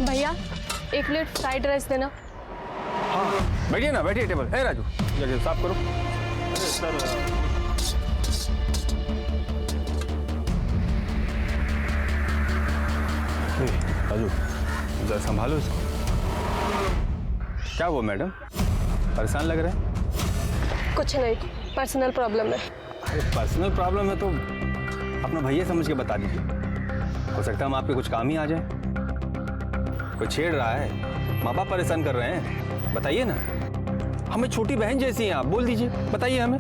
भैया 1 plate fried rice देना। हाँ बैठिए ना, बैठिए टेबल। है राजू, जगह साफ करो। अरे सर राजू जरा संभालो इसको। क्या हुआ मैडम, परेशान लग रहे हैं? कुछ नहीं, पर्सनल प्रॉब्लम है। अरे पर्सनल प्रॉब्लम है तो अपना भैया समझ के बता दीजिए, हो सकता है हम आपके कुछ काम ही आ जाए। कोई छेड़ रहा है, माँ बाप परेशान कर रहे हैं, बताइए ना। हमें छोटी बहन जैसी हैं आप, बोल दीजिए, बताइए हमें।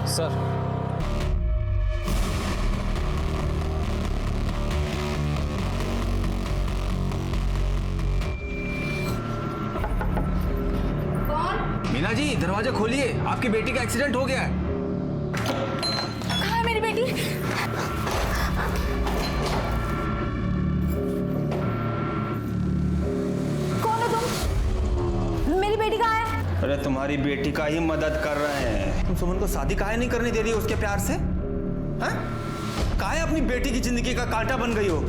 सर मीना जी दरवाजा खोलिए, आपकी बेटी का एक्सीडेंट हो गया है। कहाँ है मेरी बेटी? कौन हो तुम? मेरी बेटी कहाँ है? अरे तुम्हारी बेटी का ही मदद कर रहे हैं। तुम सुमन को शादी काहे नहीं करने दे रही हो उसके प्यार से? हैं? काहे अपनी बेटी की जिंदगी का कांटा बन गई हो?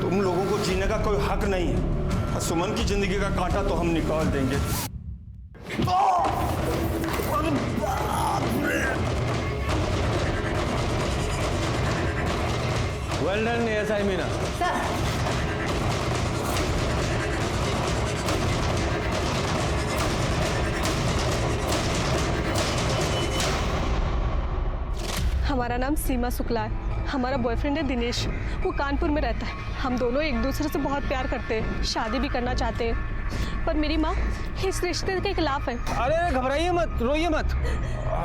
तुम लोगों को जीने का कोई हक नहीं है। और सुमन की जिंदगी का कांटा तो हम निकाल देंगे। Well done ASI Meena. Sir हमारा नाम सीमा शुक्ला है। हमारा बॉयफ्रेंड है दिनेश, वो कानपुर में रहता है। हम दोनों एक दूसरे से बहुत प्यार करते हैं, शादी भी करना चाहते हैं, पर मेरी माँ इस रिश्ते के खिलाफ है। अरे घबराइए मत, रोइए मत,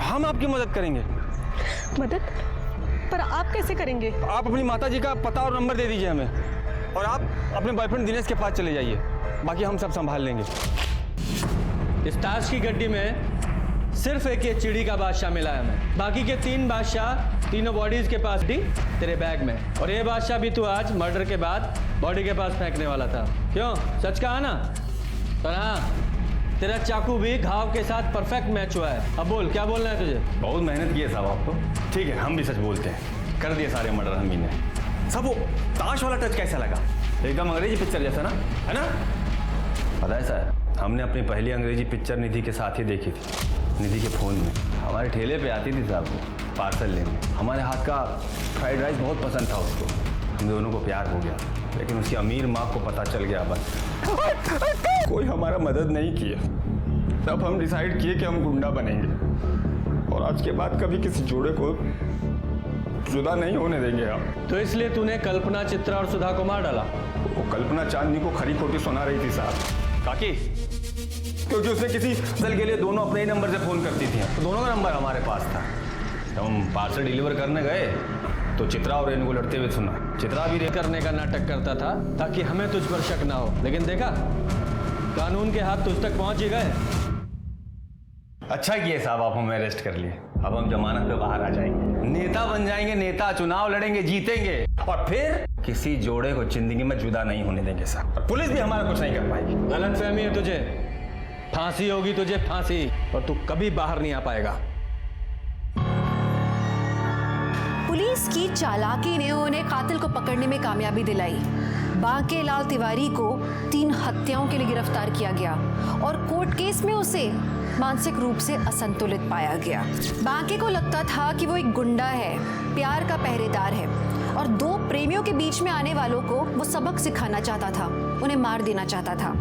हम आपकी मदद करेंगे। मदद? पर आप कैसे करेंगे? आप अपनी माता जी का पता और नंबर दे दीजिए हमें, और आप अपने बॉयफ्रेंड दिनेश के पास चले जाइए, बाकी हम सब संभाल लेंगे। इस ताश की गड्डी में सिर्फ एक ये चिड़ी का बादशाह मिला है हमें, बाकी के 3 बादशाह तीनों बॉडीज के पास थी तेरे बैग में। और ये बादशाह भी तू आज मर्डर के बाद बॉडी के पास फेंकने वाला था। क्यों, सच कहा ना? और हाँ, तेरा चाकू भी घाव के साथ परफेक्ट मैच हुआ है। अब बोल, क्या बोलना है तुझे? बहुत मेहनत की है साहब आप तो। ठीक है, हम भी सच बोलते हैं, कर दिए सारे मर्डर हम ही ने। सब वो ताश वाला टच कैसा लगा? एकदम अंग्रेजी पिक्चर जैसा ना, है ना? पता है सर, हमने अपनी पहली अंग्रेजी पिक्चर निधि के साथ ही देखी थी, निधि के फ़ोन में। हमारे ठेले पे आती थी साहब वो पार्सल लेने। हमारे हाथ का फ्राइड राइस बहुत पसंद था उसको, हम दोनों को प्यार हो गया। लेकिन उसकी अमीर माँ को पता चल गया, बस कोई हमारा मदद नहीं किया। तब हम डिसाइड किए कि हम गुंडा बनेंगे, और आज के बाद कभी किसी जोड़े को जुदा नहीं होने देंगे हम। तो इसलिए तूने कल्पना, चित्रा और सुधा को मार डाला? वो कल्पना चांदनी को खरी खोटी सुना रही थी साहब। काकी, क्योंकि उसने किसी दल के लिए दोनों अपने ही नंबर से फ़ोन करती थी, तो दोनों का नंबर हमारे पास था। जब हम पार्सल डिलीवर करने गए तो चित्रा और इनको लड़ते हुए सुना। चित्रा भी करने का नाटक करता था ताकि हमें तुझ पर शक ना हो, लेकिन देखा, कानून के हाथ तुझ तक पहुंच ही गए। अच्छा किए साहब आप हमें अरेस्ट कर लिए। अब हम जमानत पे बाहर आ जाएंगे, नेता बन जाएंगे, नेता, चुनाव लड़ेंगे, जीतेंगे, और फिर किसी जोड़े को जिंदगी में जुदा नहीं होने देंगे साहब। और पुलिस भी हमारा कुछ नहीं कर पाएगी। गलतफहमी है तुझे, फांसी होगी तुझे, फांसी, और तू कभी बाहर नहीं आ पाएगा। पुलिस की चालाकी ने उन्हें कातिल को पकड़ने में कामयाबी दिलाई। बांके लाल तिवारी को 3 हत्याओं के लिए गिरफ्तार किया गया और कोर्ट केस में उसे मानसिक रूप से असंतुलित पाया गया। बांके को लगता था कि वो एक गुंडा है, प्यार का पहरेदार है, और 2 प्रेमियों के बीच में आने वालों को वो सबक सिखाना चाहता था, उन्हें मार देना चाहता था।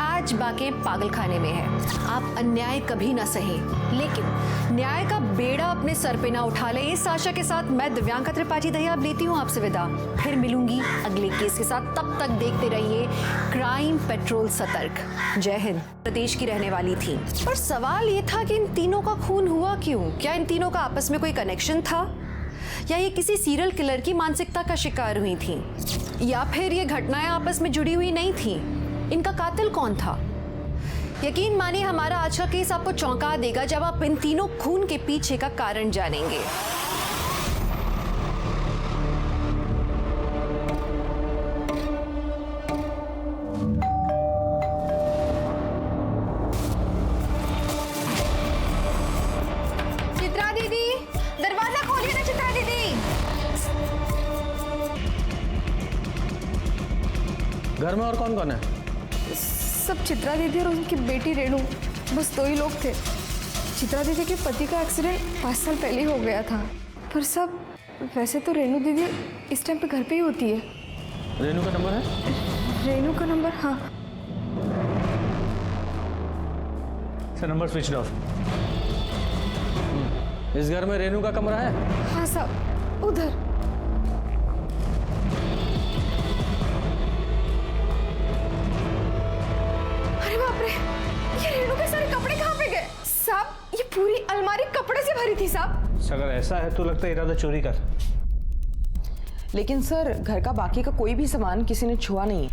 आज बांके पागलखाने में है। आप अन्याय कभी ना सहें, लेकिन न्याय का बेड़ा अपने सर पे ना उठा लें। इस आशा के साथ मैं दिव्यांका त्रिपाठी दहिया लेती हूँ आपसे विदा। फिर मिलूंगी अगले केस के साथ, तब तक देखते रहिए क्राइम पेट्रोल सतर्क। जय हिंद। प्रदेश की रहने वाली थी, पर सवाल ये था कि इन तीनों का खून हुआ क्यों? क्या इन तीनों का आपस में कोई कनेक्शन था, या ये किसी सीरियल किलर की मानसिकता का शिकार हुई थी, या फिर ये घटनाएं आपस में जुड़ी हुई नहीं थी? इनका कातिल कौन था? यकीन मानिए हमारा आज का केस आपको चौंका देगा जब आप इन तीनों खून के पीछे का कारण जानेंगे। घर में और कौन कौन है? सब चित्रा दीदी और उनकी बेटी रेणु, बस 2 ही लोग थे। चित्रा दीदी के पति का एक्सीडेंट 5 साल पहले ही हो गया था। पर सब वैसे तो रेणु दीदी इस टाइम पे घर पे ही होती है। रेनू का नंबर है? रेणु का नंबर? हाँ सर, नंबर स्विच ऑफ। इस घर में रेनू का कमरा है? हाँ साहब, उधर। अरे बाप रे, ये रेणु के सारे कपड़े कहाँ पे गए? साहब, ये पूरी अलमारी कपड़े से भरी थी साहब। अगर ऐसा है तो लगता है इरादा चोरी का। लेकिन सर, घर का बाकी का कोई भी सामान किसी ने छुआ नहीं है।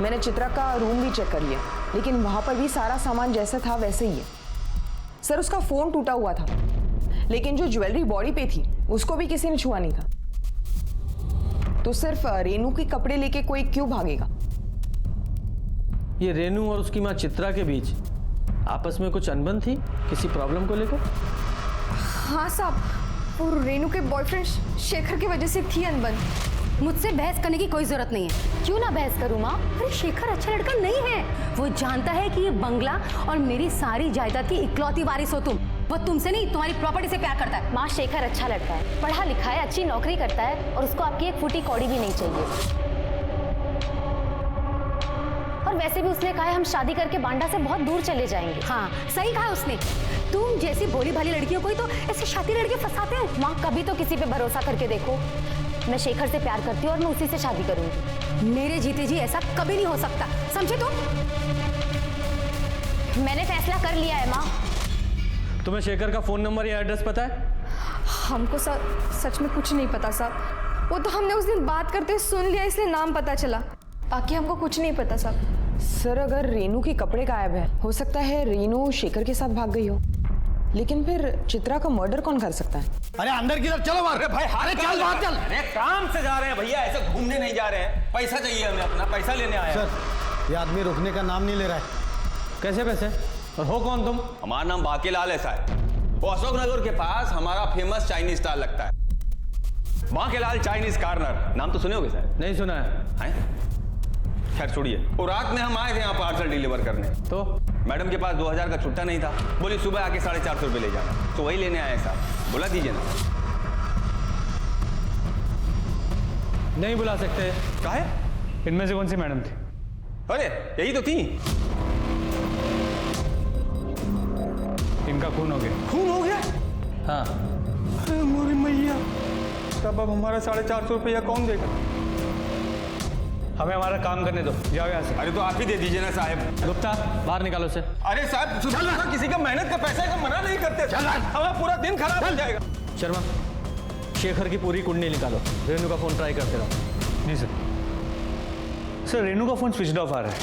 मैंने चित्रा का रूम भी चेक कर लिया, लेकिन वहां पर भी सारा सामान जैसा था वैसे ही है। सर, उसका फोन टूटा हुआ था, लेकिन जो ज्वेलरी बॉडी पे थी उसको भी किसी ने छुआ नहीं था। तो सिर्फ रेनू के कपड़े लेके कोई क्यों भागेगा? ये रेनू और उसकी माँ चित्रा के बीच आपस में कुछ अनबन थी किसी प्रॉब्लम को लेकर? हाँ साहब, और रेणु के बॉयफ्रेंड शेखर की वजह से थी अनबन। मुझसे बहस करने की कोई जरूरत नहीं है। क्यों ना बहस करूँ माँ? अरे शेखर अच्छा लड़का नहीं है। वो जानता है कि ये बंगला और मेरी सारी जायदाद की इकलौती वारिस हो तुम। वो तुमसे नहीं, तुम्हारी प्रॉपर्टी से प्यार करता है। माँ, शेखर अच्छा लड़का है, पढ़ा लिखा है, अच्छी नौकरी करता है और उसको आपकी एक फूटी कौड़ी भी नहीं चाहिए। और वैसे भी उसने कहा है हम शादी करके बांडा से बहुत दूर चले जाएंगे। हाँ, सही कहा उसने। तुम जैसी भोली भाली लड़कियों को ही तो ऐसे शादी लड़के फंसाते हो। माँ, कभी तो किसी पे भरोसा करके देखो। मैं शेखर से प्यार करती हूँ और मैं उसी से शादी करूंगी। मेरे जीते जी ऐसा कभी नहीं हो सकता, समझे तुम? मैंने फैसला कर लिया है माँ। तुम्हें शेखर का फोन नंबर या एड्रेस पता है? हमको सच में कुछ नहीं पता साहब। वो तो हमने उस दिन बात करते सुन लिया, इसलिए नाम पता चला। बाकी हमको कुछ नहीं पता साहब। सर, अगर रेनू के कपड़े गायब है, हो सकता है रेनू शेखर के साथ भाग गई हो। लेकिन फिर चित्रा का मर्डर कौन कर सकता है? अरे अंदर की तरफ चलो मार। भाई हारे, चल बाहर चल। अरे काम से जा रहे हैं भैया, ऐसे घूमने नहीं जा रहे हैं। पैसा चाहिए हमें, अपना पैसा लेने आए हैं। सर, ये आदमी रुकने का नाम नहीं ले रहा है। कैसे पैसे? और हो कौन तुम? हमारा नाम बाकेलाल है साहब। वो अशोक नगर के पास हमारा फेमस चाइनीज स्टॉल लगता है, बाकेलाल चाइनीज कॉर्नर। नाम तो सुने होगे सर? नहीं सुना है। खैर छोड़िए। और रात में हम आए थे यहाँ पार्सल डिलीवर करने, तो मैडम के पास 2000 का छुट्टा नहीं था। बोली सुबह आके 450 रुपये ले जाना, तो वही लेने आए साहब। बुला दीजिए ना। नहीं बुला सकते। काहे? इनमें से कौन सी मैडम थी? अरे यही तो थी। इनका खून हो गया। खून हो गया? हाँ। अरे मोरी मैया, तब अब हमारा 450 रुपया कौन देगा? हमें हमारा काम करने दो, जाओ यहाँ से। अरे तो आप ही दे दीजिए ना साहब। गुप्ता, बाहर निकालो से। अरे साहब, सुबह किसी का मेहनत का पैसा का मना नहीं करते। हमारा पूरा दिन खराब हो जाएगा। शर्मा, शेखर की पूरी कुंडली निकालो। रेनू का फोन ट्राई करते रहो। जी सर। सर, रेनू का फोन स्विच ऑफ आ रहा है।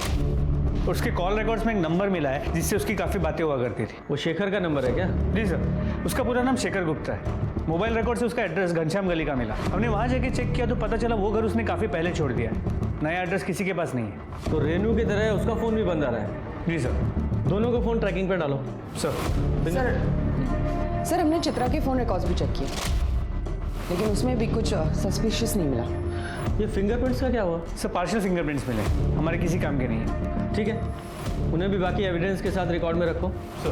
उसके कॉल रिकॉर्ड्स में एक नंबर मिला है जिससे उसकी काफ़ी बातें हुआ करती थी। वो शेखर का नंबर है क्या? जी सर। उसका पूरा नाम शेखर गुप्ता है। मोबाइल रिकॉर्ड से उसका एड्रेस घनश्याम गली का मिला। हमने वहाँ जाके चेक किया तो पता चला वो घर उसने काफ़ी पहले छोड़ दिया है। नया एड्रेस किसी के पास नहीं है। तो रेनू की तरह उसका फोन भी बंद आ रहा है। जी सर। दोनों को फोन ट्रैकिंग पे डालो। सर, हमने चित्रा के फोन रिकॉर्ड्स भी चेक किए, लेकिन उसमें भी कुछ सस्पिशियस नहीं मिला। ये फिंगरप्रिंट्स का क्या हुआ? सर, पार्शियल फिंगरप्रिंट्स मिले, हमारे किसी काम के नहीं है। ठीक है, उन्हें भी बाकी एविडेंस के साथ रिकॉर्ड में रखो। सर।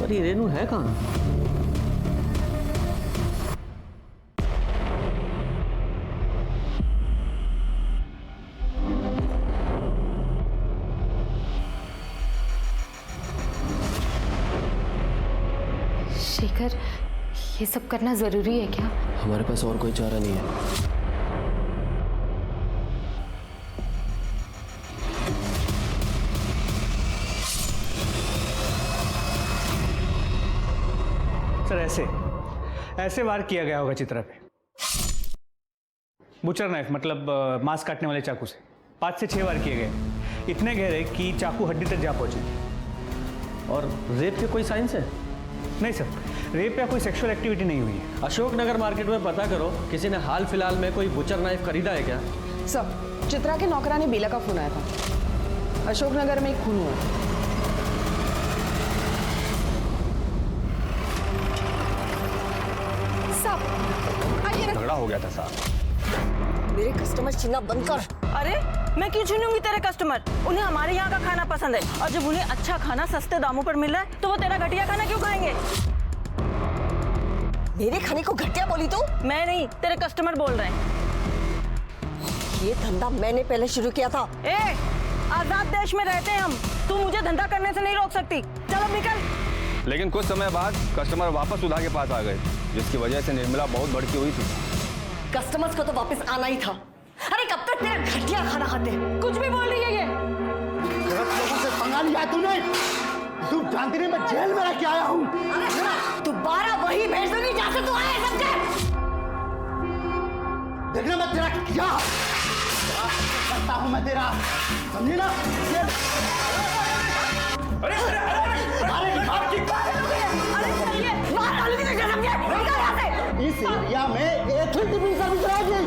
पर ये रेनू है कहाँ? शेखर, ये सब करना जरूरी है क्या? हमारे पास और कोई चारा नहीं है। सर, ऐसे वार किया गया होगा चित्रा पे। बुचर नाइफ, मतलब मांस काटने वाले चाकू से 5 से 6 बार किए गए। इतने गहरे कि चाकू हड्डी तक जा पहुंचे। और रेप के कोई साइंस है? नहीं सर, रेप या कोई सेक्सुअल एक्टिविटी नहीं हुई है। अशोकनगर मार्केट में पता करो, किसी ने हाल फिलहाल में कोई बुचर नाइफ खरीदा है क्या? सर, चित्रा के नौकरानी बेला का फोन आया था। अशोकनगर में एक खून हुआ है। साहब, आइए ना। झगड़ा हो गया था साहब। मेरे कस्टमर छीनना बंद कर। अरे मैं क्यों चुनूंगी तेरे कस्टमर? उन्हें हमारे यहाँ का खाना पसंद है, और जब उन्हें अच्छा खाना सस्ते दामों पर मिल रहा है तो वो तेरा घटिया खाना क्यों खाएंगे? मेरे खाने को घटिया बोली तू? मैं नहीं, तेरे कस्टमर बोल रहे हैं। ये धंधा मैंने पहले शुरू किया था। ए, आजाद देश में रहते हैं हम, तू मुझे धंधा करने से नहीं रोक सकती। चलो निकल। लेकिन कुछ समय बाद कस्टमर वापस सुधा के पास आ गए, जिसकी वजह से निर्मला बहुत भड़की हुई थी। कस्टमर्स को तो वापस आना ही था। अरे कब तक तेरा घटिया खाना खाते? कुछ भी बोल रही है ये। गलत लोगों से पंगा लिया है तूने। तू जानती नहीं मैं जेल में रह के आया हूँ। दोबारा वही भेज दूंगी जहाँ से तू आया है, समझे? देखना मैं तेरा क्या करता हूँ मैं तेरा, समझी ना? अरे इस एरिया में एक ही टिफिन सर्विस रहेगी,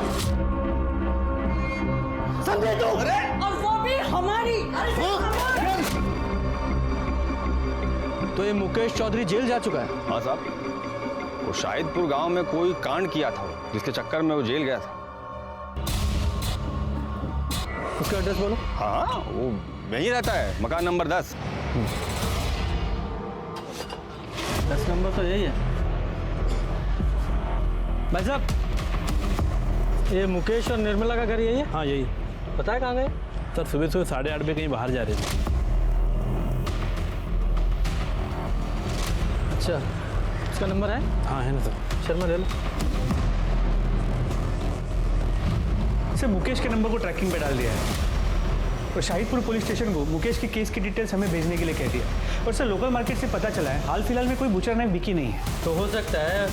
समझे तू? और वो भी हमारी। तो ये मुकेश चौधरी जेल जा चुका है? हाँ साहब, वो शाहिदपुर गांव में कोई कांड किया था, जिसके चक्कर में वो जेल गया था। उसका एड्रेस बोलो। हाँ, वो यहीं रहता है, मकान नंबर 10। 10 नंबर तो यही है। भाई साहब, ये मुकेश और निर्मला का घर यही है? हाँ यही। पता है कहाँ गए? सर सुबह 8:30 बजे कहीं बाहर जा रहे थे। अच्छा, इसका नंबर है? हाँ है ना सर। शर्मा ले लो। सर मुकेश के नंबर को ट्रैकिंग पे डाल दिया है और शाहिदपुर पुलिस स्टेशन को मुकेश के केस की डिटेल्स हमें भेजने के लिए कह दिया। और सर लोकल मार्केट से पता चला है हाल फिलहाल में कोई बुचर नाइफ बिकी नहीं है। तो हो सकता है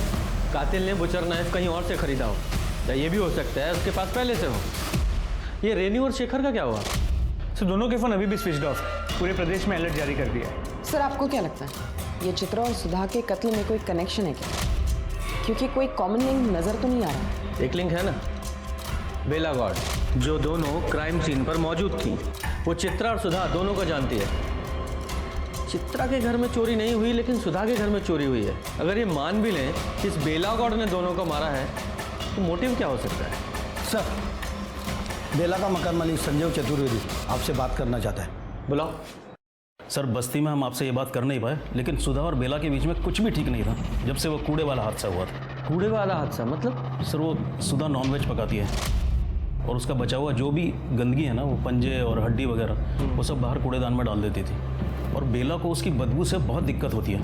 कातिल ने बुचर नाइफ कहीं और से खरीदा हो, या ये भी हो सकता है उसके पास पहले से हो। ये रेनू और शेखर का क्या हुआ? सर दोनों के फोन अभी भी स्विच ऑफ है। पूरे प्रदेश में अलर्ट जारी कर दिया है। सर आपको क्या लगता है ये चित्रा और सुधा के कत्ल में कोई कनेक्शन है क्या? क्योंकि कोई कॉमन लिंक नजर तो नहीं आ रहा। एक लिंक है ना, बेला गौड़, जो दोनों क्राइम सीन पर मौजूद थी। वो चित्रा और सुधा दोनों को जानती है। चित्रा के घर में चोरी नहीं हुई, लेकिन सुधा के घर में चोरी हुई है। अगर ये मान भी लें कि इस बेला गौड़ ने दोनों को मारा है, तो मोटिव क्या हो सकता है? सर बेला का मकान मालिक संजय चतुर्वेदी आपसे बात करना चाहता है। बुलाओ। सर बस्ती में हम आपसे ये बात कर नहीं पाए, लेकिन सुधा और बेला के बीच में कुछ भी ठीक नहीं था जब से वो कूड़े वाला हादसा हुआ था। कूड़े वाला हादसा मतलब? सर वो सुधा नॉनवेज पकाती है और उसका बचा हुआ जो भी गंदगी है ना, वो पंजे और हड्डी वगैरह, वो सब बाहर कूड़ेदान में डाल देती थी। और बेला को उसकी बदबू से बहुत दिक्कत होती है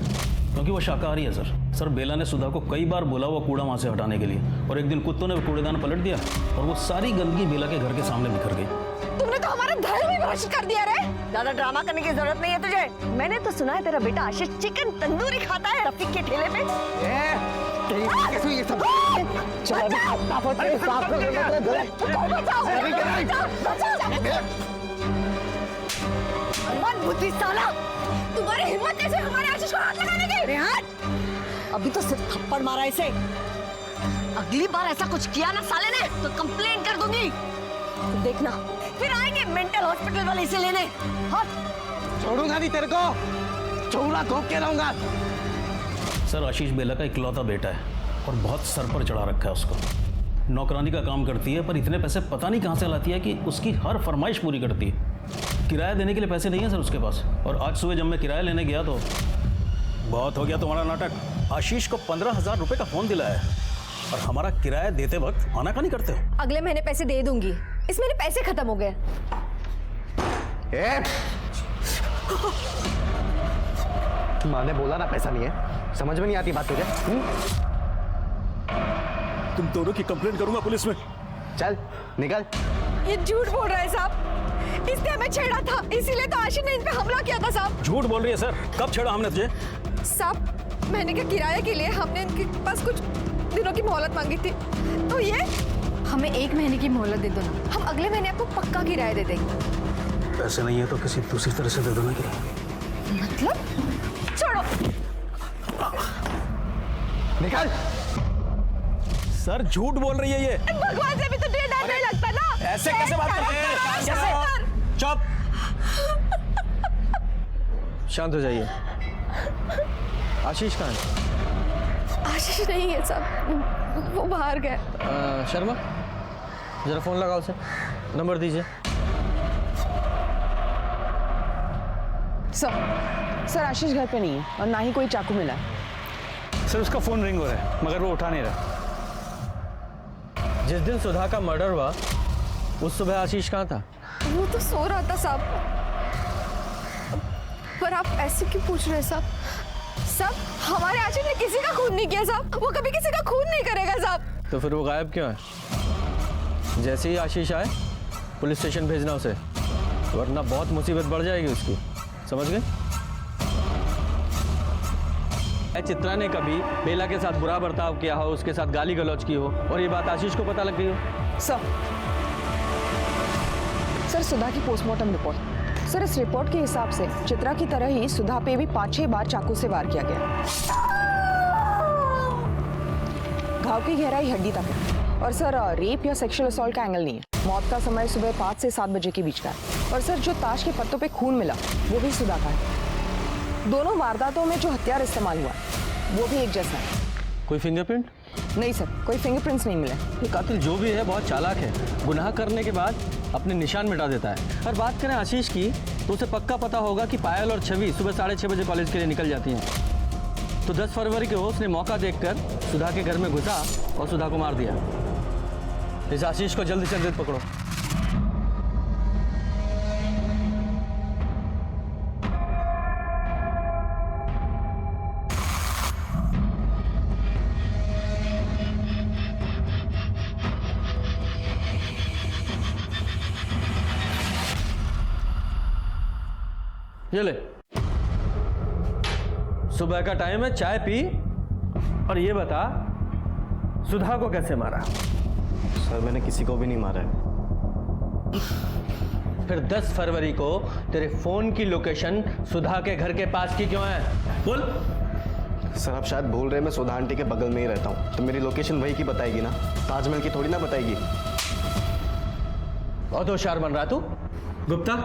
क्योंकि वो शाकाहारी है सर। बेला ने सुधा को कई बार बोला वो कूड़ा वहाँ से हटाने के लिए, और एक दिन कुत्तों ने कूड़ेदान पलट दिया और वो सारी गंदगी बेला के घर के सामने बिखर गई। तुमने तो हमारा धर्म ही भ्रष्ट कर दिया रे। ज्यादा ड्रामा करने की जरूरत नहीं है तुझे। मैंने तो सुना है तेरा बेटा आशीष चिकन तंदूरी खाता है रफीक के ठेले पे। बुद्धि साला, तुम्हारी हिम्मत कैसे हमारे आशीष को हाथ लगाने की? अरे हट, अभी तो सिर्फ थप्पड़ मारा इसे। अगली बार ऐसा कुछ किया ना साले ने तो कंप्लेन कर दूंगी। तो देखना फिर आएंगे मेंटल हॉस्पिटल वाले इसे लेने। हट। छोड़ूंगा नहीं तेरे को, चौड़ा धोप के रहूंगा। सर आशीष बेला का इकलौता बेटा है और बहुत सर पर चढ़ा रखा है उसको। नौकरानी का काम करती है, पर इतने पैसे पता नहीं कहाँ से लाती है कि उसकी हर फरमाइश पूरी करती है। किराया देने के लिए पैसे नहीं है सर उसके पास। और आज सुबह जब मैं किराया लेने गया तो बहुत हो गया तुम्हारा नाटक। आशीष को 15,000 रुपये का फोन दिलाया है और हमारा किराया देते वक्त आनाकानी करते हो। अगले महीने पैसे दे दूंगी, इस महीने पैसे खत्म हो गए। माँ ने बोला ना पैसा नहीं है, समझ में नहीं आती बात तुझे? तुम दोनों की कंप्लेंट करूंगा पुलिस में। चल निकल। ये झूठ बोल रहा है साहब, इसने हमें छेड़ा था, इसीलिए तो आशीष ने इन पे हमला किया था साहब। झूठ बोल रही है सर, कब छेड़ा हमने तुझे? साहब महीने के किराए के लिए हमने इनके पास कुछ दिनों की मोहलत मांगी थी, तो ये हमें 1 महीने की मोहलत दे दो ना, हम अगले महीने आपको पक्का किराया दे देंगे। पैसे नहीं है तो किसी दूसरी तरह से दे दो ना किराया। मतलब छोड़ो। निकल। सर झूठ बोल रही है ये। भगवान से भी तो डर नहीं लगता ना। ऐसे कैसे बात करते हैं? चुप। शांत हो जाइए। आशीष कहाँ है? आशीष नहीं है साहब, वो बाहर गए। शर्मा जरा फोन लगाओ उसे। नंबर दीजिए। सर आशीष घर पे नहीं है और ना ही कोई चाकू मिला है। सर उसका फ़ोन रिंग हो रहा है मगर वो उठा नहीं रहा। जिस दिन सुधा का मर्डर हुआ उस सुबह आशीष कहाँ था? वो तो सो रहा था साहब। पर आप ऐसे क्यों पूछ रहे हैं साहब? साहब हमारे आशीष ने किसी का खून नहीं किया साहब। वो कभी किसी का खून नहीं करेगा साहब। तो फिर वो गायब क्यों है? जैसे ही आशीष आए पुलिस स्टेशन भेजना उसे, वरना बहुत मुसीबत बढ़ जाएगी उसकी। समझ गए? चित्रा ने कभी बेला के साथ बुरा बर्ताव किया हो, उसके साथ गाली गलौज की हो और ये बात आशीष को पता लग गई हो। सर सुधा की पोस्टमार्टम रिपोर्ट। सर इस रिपोर्ट के हिसाब से चित्रा की तरह ही सुधा पे भी 5-6 बार चाकू से वार किया गया। घाव की गहराई हड्डी तक है और सर रेप या सेक्सुअल असॉल्ट का एंगल नहीं है। मौत का समय सुबह 5 से 7 बजे के बीच का है और सर जो ताश के पत्तों पे खून मिला वो भी सुधा का है। दोनों वारदातों में जो हथियार इस्तेमाल हुआ वो भी एक जैसा है। कोई फिंगरप्रिंट? नहीं सर, कोई फिंगरप्रिंट्स नहीं मिले। ये कातिल जो भी है बहुत चालाक है। गुनाह करने के बाद अपने निशान मिटा देता है। और बात करें आशीष की तो उसे पक्का पता होगा कि पायल और छवि सुबह 6:30 बजे कॉलेज के लिए निकल जाती हैं। तो 10 फरवरी को उसने मौका देखकर सुधा के घर में घुसा और सुधा को मार दिया। इस आशीष को जल्दी से जल्द पकड़ो। ये ले, सुबह का टाइम है, चाय पी और ये बता सुधा को कैसे मारा? सर मैंने किसी को भी नहीं मारा है। फिर 10 फरवरी को तेरे फोन की लोकेशन सुधा के घर के पास की क्यों है? बोल। सर आप शायद भूल रहे, मैं सुधा आंटी के बगल में ही रहता हूँ, तो मेरी लोकेशन वही की बताएगी ना, ताजमहल की थोड़ी ना बताएगी। बहुत होशियार बन रहा तू। गुप्ता,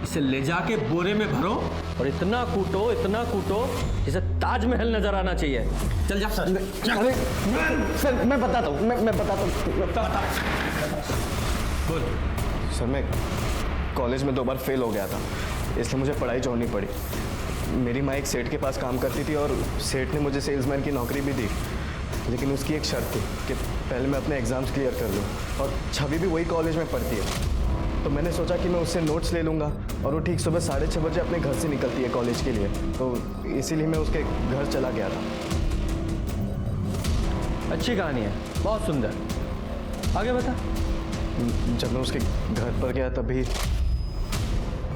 इसे ले जाके बोरे में भरो और इतना कूटो जिसे ताजमहल नजर आना चाहिए। चल जा। सर मैं बताता हूँ, मैं बताता हूँ। बोल। सर मैं कॉलेज में 2 बार फेल हो गया था, इसलिए मुझे पढ़ाई छोड़नी पड़ी। मेरी माँ एक सेठ के पास काम करती थी और सेठ ने मुझे सेल्समैन की नौकरी भी दी, लेकिन उसकी एक शर्त थी कि पहले मैं अपने एग्ज़ाम्स क्लियर कर लूँ। और छवि भी वही कॉलेज में पढ़ती है, तो मैंने सोचा कि मैं उससे नोट्स ले लूँगा और वो ठीक सुबह 6:30 बजे अपने घर से निकलती है कॉलेज के लिए, तो इसीलिए मैं उसके घर चला गया था। अच्छी कहानी है, बहुत सुंदर। आगे बता। जब मैं उसके घर पर गया तभी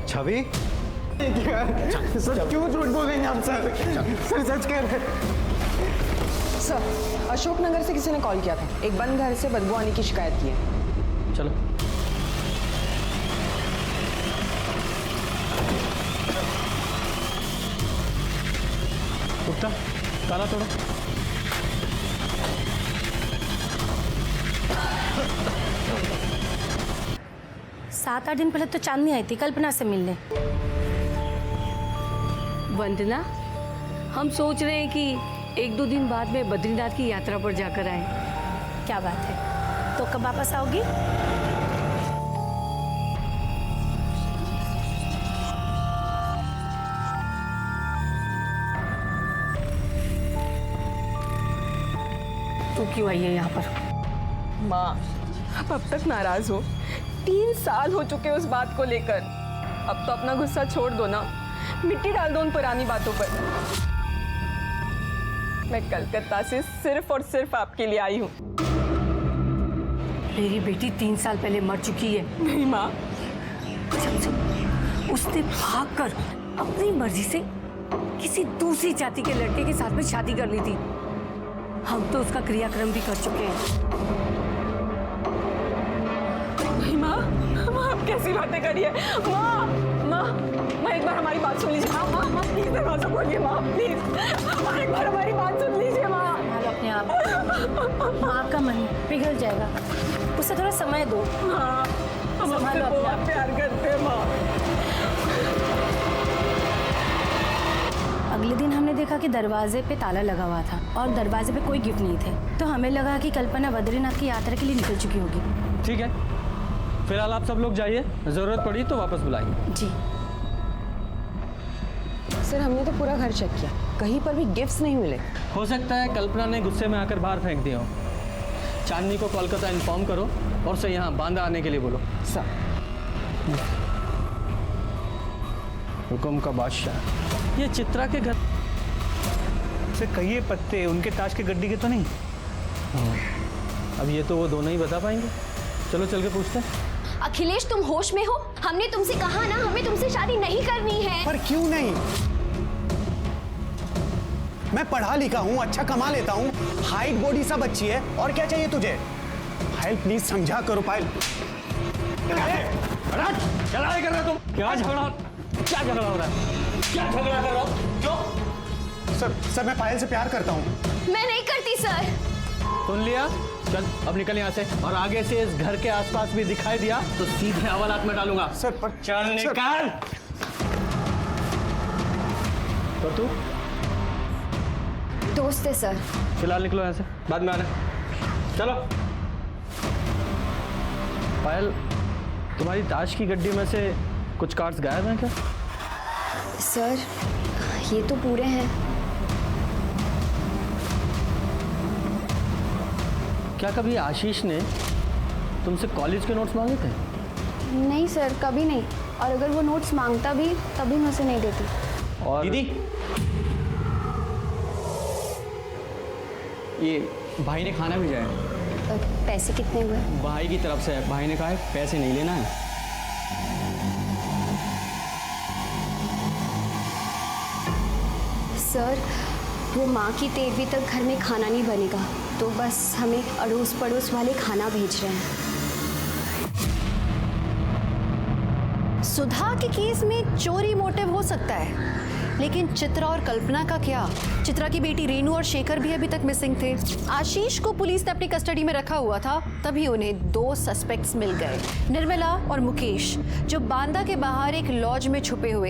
छवि। सर क्यों झूठ बोलेंगे आप? सर सच कह रहे। सर अशोकनगर से किसी ने कॉल किया था, एक बंद घर से बदबू आने की शिकायत की है। चलो। गुप्ता, ताला तोड़ो। सात 8 दिन पहले तो चांदनी आई थी कल्पना से मिलने। वंदना, हम सोच रहे हैं कि 1-2 दिन बाद में बद्रीनाथ की यात्रा पर जाकर आए। क्या बात है, तो कब वापस आओगी? तू क्यों आई है यहाँ पर? माँ आप अब तक नाराज हो। 3 साल हो चुके उस बात को लेकर। अब तो अपना गुस्सा छोड़ दो ना, मिट्टी डाल दो उन पुरानी बातों पर। मैं कलकत्ता से सिर्फ और सिर्फ आपके लिए आई हूँ। मेरी बेटी 3 साल पहले मर चुकी है। नहीं माँ, उसने भागकर अपनी मर्जी से किसी दूसरी जाति के लड़के के साथ में शादी कर ली थी। हम तो उसका क्रियाक्रम भी कर चुके हैं। नहीं माँ, आप कैसी बातें करिए? माँ एक बार हमारी बात सुन लीजिए। माँ प्लीज दरवाजा खोलिए। माँ प्लीज एक बार हमारी बात सुन लीजिए। माँ अपने आप माँ का मन पिघल जाएगा, उसे थोड़ा समय दो। हाँ, हम आपसे बहुत प्यार करते हैं माँ। अगले दिन हमने देखा कि दरवाजे पे ताला लगा हुआ था और दरवाजे पे कोई गिफ्ट नहीं थे, तो हमें लगा कि कल्पना बद्रीनाथ की यात्रा के लिए निकल चुकी होगी। ठीक है, फिलहाल आप सब लोग जाइए, ज़रूरत पड़ी तो वापस बुलाएंगे। जी। सर हमने तो पूरा घर चेक किया, कहीं पर भी गिफ्ट्स नहीं मिले। हो सकता है कल्पना ने गुस्से में आकर बाहर फेंक दिया हो। चांदनी को कोलकाता इन्फॉर्म करो और उसे यहाँ बांदा आने के लिए बोलो। सर हुक्म का बादशाह। ये चित्रा के घर सर कहिए पत्ते उनके ताश के गड्डी के तो नहीं? अब ये तो वो दोनों ही बता पाएंगे। चलो चल के पूछते हैं। अखिलेश तुम होश में हो? हमने तुमसे कहा ना हमें तुमसे शादी नहीं करनी है। पर क्यों नहीं? मैं पढ़ा लिखा हूँ, अच्छा कमा लेता हूँ, हाइट बॉडी सब अच्छी है, और क्या चाहिए तुझे? पायल प्लीज समझा करो पायल। क्या लड़ाई कर रहे हो तुम? क्या झगड़ा हो रहा है? क्या झगड़ा कर रहा हो? क्यों? सर मैं पायल से प्यार करता हूँ। मैं नहीं करती सर। सुन लिया? चल अब निकल यहाँ से, और आगे से इस घर के आसपास भी दिखाई दिया तो सीधे हवालात में डालूंगा। सर पर चल निकाल। तो तू दोस्त है सर। फिलहाल निकलो यहाँ से, बाद में आना। चलो। पायल, तुम्हारी ताश की गड्डी में से कुछ कार्ड्स गायब हैं क्या? सर ये तो पूरे हैं। क्या कभी आशीष ने तुमसे कॉलेज के नोट्स मांगे थे? नहीं सर, कभी नहीं। और अगर वो नोट्स मांगता भी तभी मैं उसे नहीं देती। और दीदी, ये भाई ने खाना भेजा है। पैसे कितने हुए? भाई की तरफ से है, भाई ने कहा है पैसे नहीं लेना है। सर वो माँ की तेरहवीं तक घर में खाना नहीं बनेगा, तो बस हमें अड़ोस पड़ोस वाले खाना भेज रहे हैं। सुधा के केस में चोरी मोटिव हो सकता है, लेकिन चित्रा और कल्पना का क्या? चित्रा की बेटी रेनू और शेखर भी अभी तक मिसिंग थे। आशीष को पुलिस ने अपनी कस्टडी में रखा हुआ था, तभी उन्हें 2 सस्पेक्ट्स मिल गए, निर्मला और मुकेश, जो बांदा के बाहर एक लॉज में छुपे हुए थे।